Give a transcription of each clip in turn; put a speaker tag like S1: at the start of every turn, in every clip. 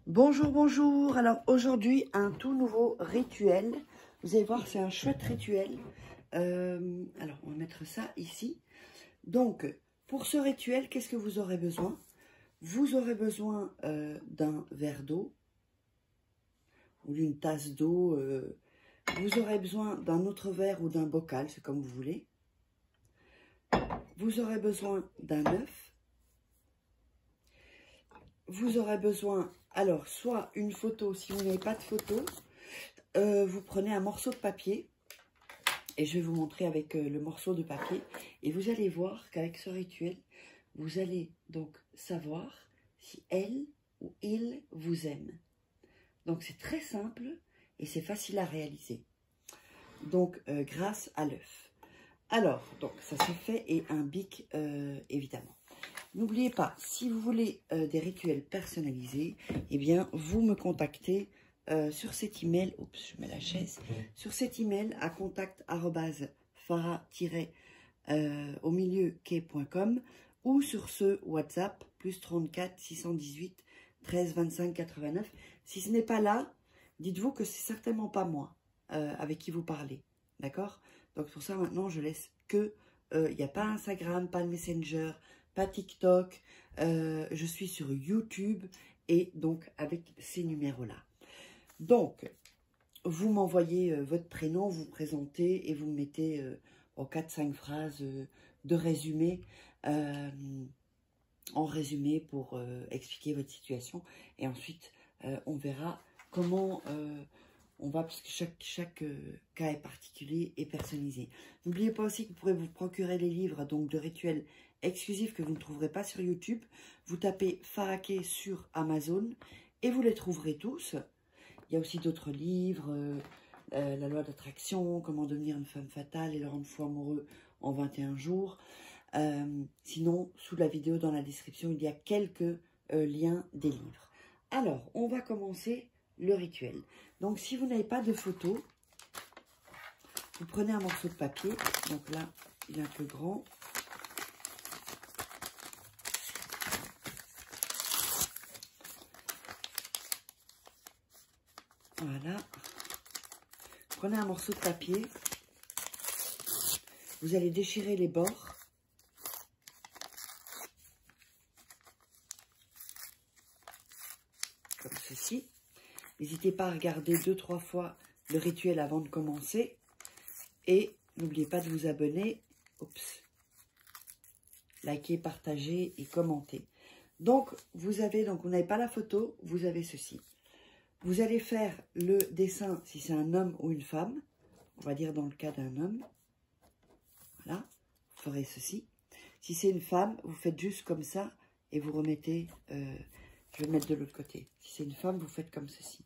S1: Bonjour, bonjour. Alors aujourd'hui, un tout nouveau rituel. Vous allez voir, c'est un chouette rituel. Alors, on va mettre ça ici. Donc, pour ce rituel, qu'est-ce que vous aurez besoin? Vous aurez besoin d'un verre d'eau ou d'une tasse d'eau. Vous aurez besoin d'un autre verre ou d'un bocal, c'est comme vous voulez. Vous aurez besoin d'un œuf. Vous aurez besoin, alors, soit une photo, si vous n'avez pas de photo, vous prenez un morceau de papier, et je vais vous montrer avec le morceau de papier, et vous allez voir qu'avec ce rituel, vous allez donc savoir si elle ou il vous aime. Donc c'est très simple, et c'est facile à réaliser, donc grâce à l'œuf. Alors, donc ça se fait, et un bic, évidemment. N'oubliez pas, si vous voulez des rituels personnalisés, eh bien, vous me contactez sur cet email, oups, je mets la chaise, sur cet email à contact@farah-au-milieu-quai.com ou sur ce WhatsApp, plus 34 618 13 25 89. Si ce n'est pas là, dites-vous que c'est certainement pas moi avec qui vous parlez, d'accord? Donc pour ça, maintenant, je laisse que, il n'y a pas Instagram, pas le Messenger, pas TikTok, je suis sur YouTube et donc avec ces numéros-là. Donc, vous m'envoyez votre prénom, vous présentez et vous mettez en 4-5 phrases de résumé, en résumé pour expliquer votre situation. Et ensuite, on verra comment on va, parce que chaque cas est particulier et personnalisé. N'oubliez pas aussi que vous pourrez vous procurer les livres donc de rituels exclusifs que vous ne trouverez pas sur YouTube. Vous tapez Farah Quai sur Amazon et vous les trouverez tous. Il y a aussi d'autres livres, La loi d'attraction, Comment devenir une femme fatale et le rendre fou amoureux en 21 jours. Sinon, sous la vidéo, dans la description, il y a quelques liens des livres. Alors, on va commencer le rituel. Donc, si vous n'avez pas de photo, vous prenez un morceau de papier. Donc là, il est un peu grand. Voilà. Prenez un morceau de papier. Vous allez déchirer les bords. Comme ceci. N'hésitez pas à regarder 2-3 fois le rituel avant de commencer. Et n'oubliez pas de vous abonner. Oups. Liker, partager et commenter. Donc, vous n'avez pas la photo, vous avez ceci. Vous allez faire le dessin si c'est un homme ou une femme. On va dire dans le cas d'un homme. Voilà, vous ferez ceci. Si c'est une femme, vous faites juste comme ça et vous remettez, je vais le mettre de l'autre côté. Si c'est une femme, vous faites comme ceci.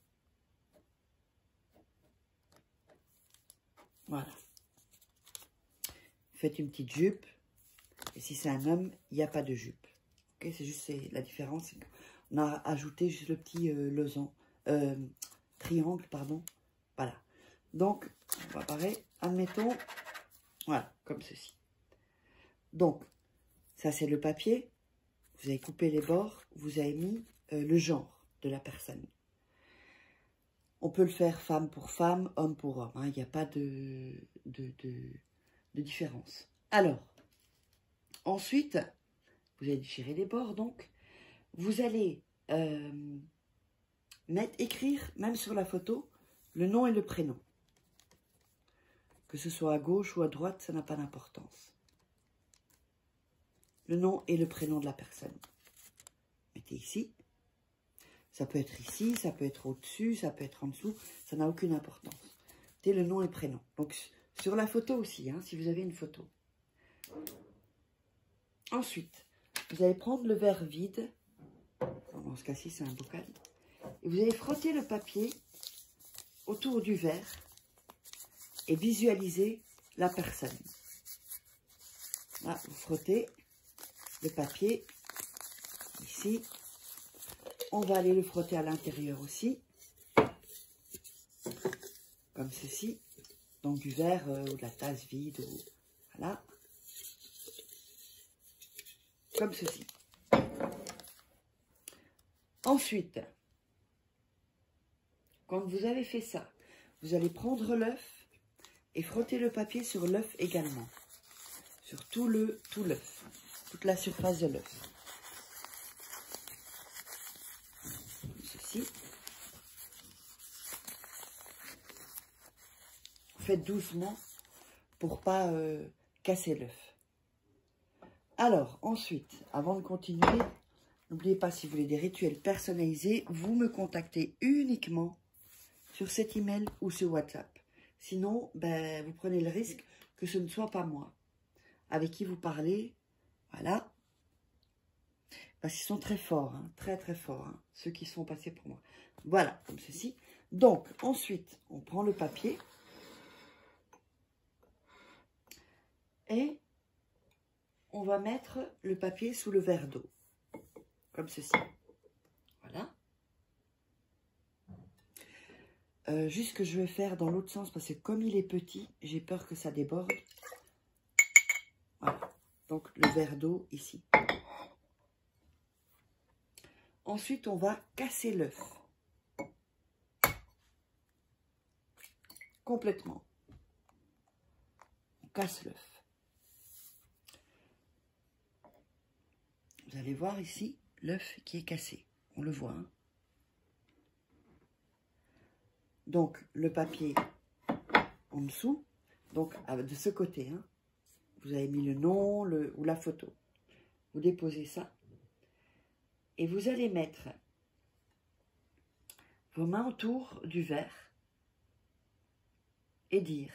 S1: Voilà. Vous faites une petite jupe. Et si c'est un homme, il n'y a pas de jupe. Ok, c'est juste la différence. On a ajouté juste le petit triangle, pardon. Voilà. Donc, on va pareil. Admettons, voilà, comme ceci. Donc, ça c'est le papier. Vous avez coupé les bords. Vous avez mis le genre de la personne. On peut le faire femme pour femme, homme pour homme. Hein, il n'y a pas de différence. Alors, ensuite, vous allez déchirer les bords, donc. Vous allez écrire, même sur la photo, le nom et le prénom. Que ce soit à gauche ou à droite, ça n'a pas d'importance. Le nom et le prénom de la personne. Mettez ici. Ça peut être ici, ça peut être au-dessus, ça peut être en dessous. Ça n'a aucune importance. Mettez le nom et le prénom. Donc, sur la photo aussi, hein, si vous avez une photo. Ensuite, vous allez prendre le verre vide. Dans ce cas-ci, c'est un bocal. Et vous allez frotter le papier autour du verre et visualiser la personne. Là, vous frottez le papier ici. On va aller le frotter à l'intérieur aussi, comme ceci. Donc du verre ou de la tasse vide. Voilà. Comme ceci. Ensuite, quand vous avez fait ça, vous allez prendre l'œuf et frotter le papier sur l'œuf également. Sur tout l'œuf, toute la surface de l'œuf. Comme ceci. Faites doucement pour pas casser l'œuf. Alors, ensuite, avant de continuer, n'oubliez pas, si vous voulez des rituels personnalisés, vous me contactez uniquement sur cet email ou sur WhatsApp. Sinon, ben, vous prenez le risque que ce ne soit pas moi avec qui vous parlez. Voilà. Parce qu'ils sont très forts, hein, très très forts, hein, ceux qui sont passés pour moi. Voilà, comme ceci. Donc, ensuite, on prend le papier. Et on va mettre le papier sous le verre d'eau. Comme ceci. Voilà. Juste que je vais faire dans l'autre sens, parce que comme il est petit, j'ai peur que ça déborde. Voilà. Donc, le verre d'eau ici. Ensuite, on va casser l'œuf. Complètement. On casse l'œuf. Vous allez voir ici l'œuf qui est cassé. On le voit. Hein. Donc, le papier en dessous. Donc, de ce côté. Hein, vous avez mis le nom ou la photo. Vous déposez ça. Et vous allez mettre vos mains autour du verre. Et dire.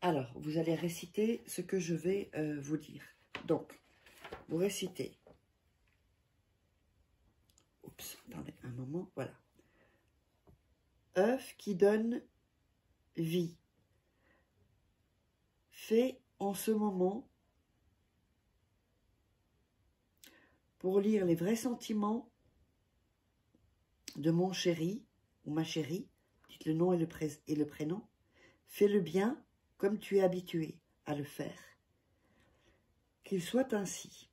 S1: Alors, vous allez réciter ce que je vais vous dire. Donc, vous récitez. Oups, attendez un moment, voilà. œuf qui donne vie. Fait en ce moment pour lire les vrais sentiments de mon chéri ou ma chérie, dites le nom et le prénom, fais le bien comme tu es habitué à le faire. Qu'il soit ainsi.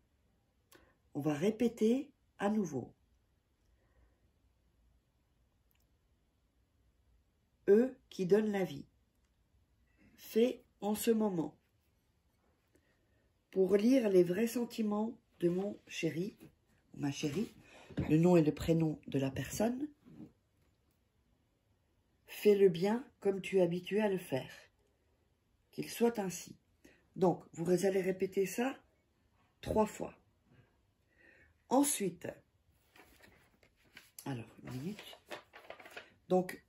S1: On va répéter à nouveau. Eux qui donnent la vie. Fait en ce moment. Pour lire les vrais sentiments de mon chéri, ou ma chérie, le nom et le prénom de la personne. Fais le bien comme tu es habitué à le faire. Qu'il soit ainsi. Donc, vous allez répéter ça 3 fois. Ensuite, alors, une minute. Donc,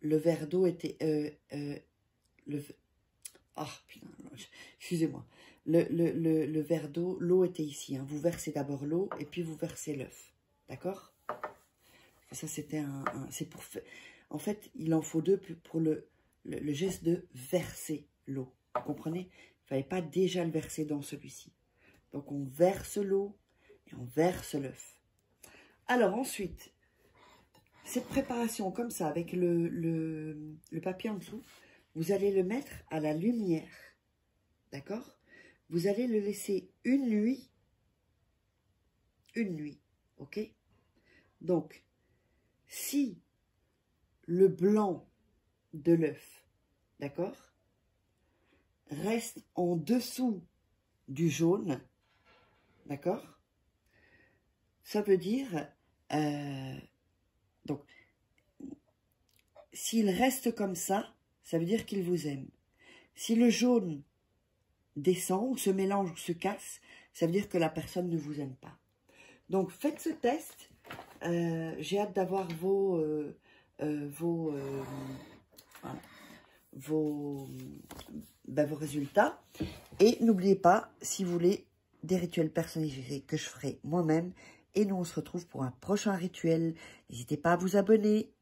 S1: le verre d'eau était... excusez-moi. Le verre d'eau, l'eau était ici. Hein. Vous versez d'abord l'eau et puis vous versez l'œuf. D'accord? Ça, c'était c'est pour... En fait, il en faut 2 pour le geste de verser l'eau. Vous comprenez? Il ne fallait pas déjà le verser dans celui-ci. Donc, on verse l'eau et on verse l'œuf. Alors, ensuite, cette préparation comme ça, avec le papier en dessous, vous allez le mettre à la lumière. D'accord? Vous allez le laisser une nuit. Une nuit. OK? Donc, si le blanc de l'œuf, d'accord, reste en dessous du jaune, d'accord, ça veut dire, donc, s'il reste comme ça veut dire qu'il vous aime. Si le jaune descend, ou se mélange, ou se casse, ça veut dire que la personne ne vous aime pas. Donc, faites ce test. J'ai hâte d'avoir vos résultats. Et n'oubliez pas, si vous voulez des rituels personnalisés que je ferai moi-même. Et nous, on se retrouve pour un prochain rituel. N'hésitez pas à vous abonner.